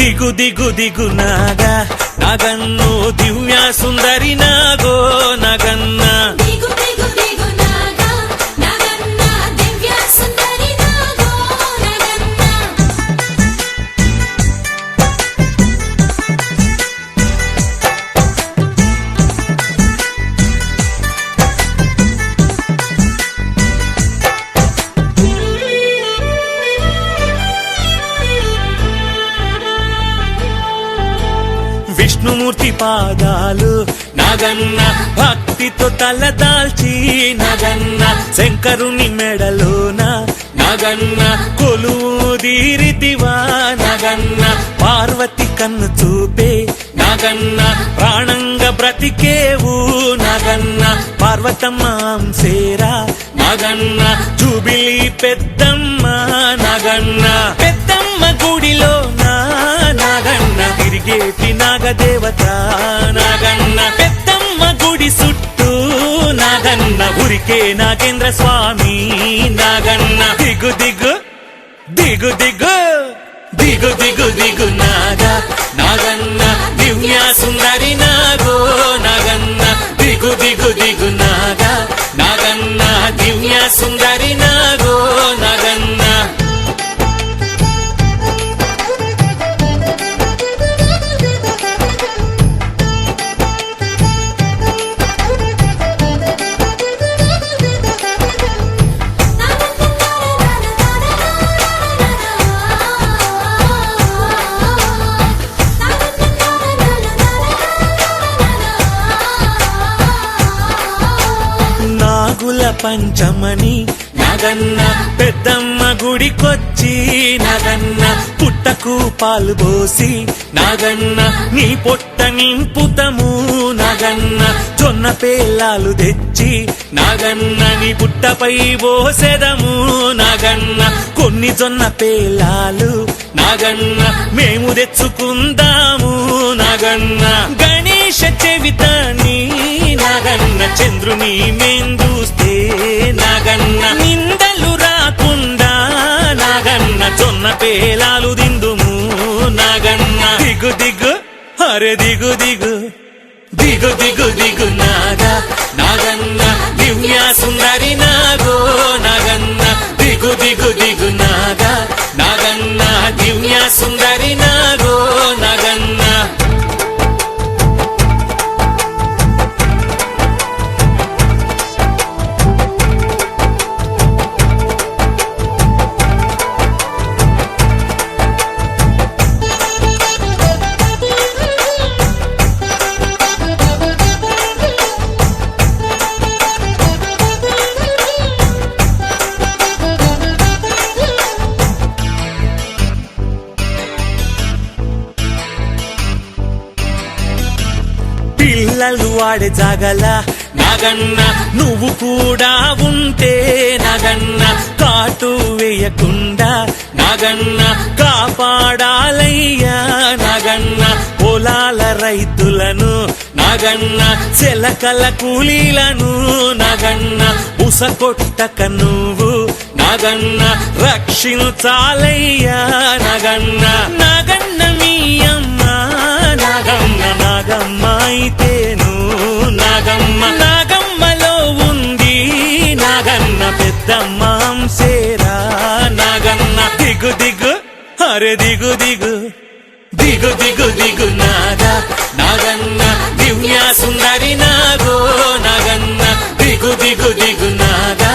దిగు దిగు దిగు నాగా నాగన్ను దివ్య సుందరి నాగో నగన్న దిగు దిగు దిగు నాగా నగన్న దివ్య సుందరి నాగో నగన్న విష్ణుమూర్తి పాదాలు నాగన్న భక్తితో తలదాల్చి నాగన్న శంకరుని మెడలోన నాగన్న కొలువు దీరితివా నాగన్న పార్వతి కన్ను చూపే నాగన్న ప్రాణంగా బ్రతికేవు నాగన్న పార్వతమ్మ అంశేరా నాగన్న జూబిలి పెద్దమ్మ నాగన్న పెద్దమ్మ గుడిలో నాగన్న తిరిగేటి నాగదేవత నాగన్న పెద్దమ్మ గుడి చుట్టూ నాగన్న ఉరికే నాగేంద్ర స్వామి నాగన్న దిగు దిగు దిగు దిగు దిగు దిగు దిగు నాగా నాగన్న దివ్య సుందరి నాగో నాగన్న దిగు దిగు దిగు నాగా నాగన్న దివ్య సుందరి నాగో నాగన్న నాగుల పంచమని నాగన్న పెద్దమ్మ గుడికొచ్చి నాగన్న పుట్టకు పాలు పోసి నాగన్న నీ పొట్ట నింపుతము నాగన్న జొన్న పేలాలు తెచ్చి నాగన్న నీ పుట్టపై పోసెదము నాగన్న కొన్ని జొన్న పేలాలు నాగన్న మేము తెచ్చుకుందాము నాగన్న గణేశ చెవితని నాగన్న చంద్రుని మేందూస్తే నాగన్న నిందలు రాకుండా నాగన్న జొన్న పేలాలు దిందుము నాగన్న దిగు దిగు అరే దిగు దిగు దిగు దిగు దిగు నాగా నాగన్న దివ్య సుందరి నాగో నాగన్న దిగు దిగు దిగు నాగా నాగన్న దివ్య సుందరి నాగో నాగన్న పిల్లలు వాడే జాగల నాగన్న నువ్వు కూడా ఉంటే నాగన్న కాటు వేయకుండా నాగన్న కాపాడాలయ్యా నాగన్న పొలాల రైతులను నాగన్న చెలకల కూలీలను నాగన్న ఉసకొట్టక నువ్వు నాగన్న రక్షించాలయ్యా నాగన్న నాగన్న మీ అమ్మ నాగమ్మ నాగమ్మ అయితేను నాగమ్మ నాగమ్మలో ఉంది నాగన్న పెద్దమ్మ అంశేరా నాగన్న దిగు దిగు అరే దిగు దిగు దిగు దిగు దిగు నాగా నాగన్న దివ్య సుందరి నాగో నాగన్న దిగు దిగు దిగు నాగా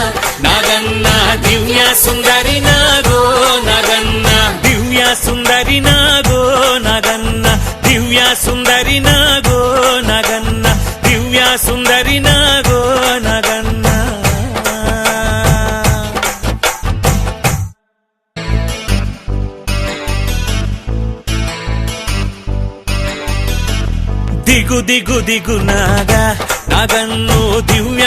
నాగన్న దివ్య సుందరి నాగో నాగన్న దివ్య సుందరి నాగో నాగన్న దివ్య సుందరి నాగో నాగన్న దివ్య సుందరి నాగో నాగన్న దిగు దిగు దిగు నాగా నాగన్ను దివ్య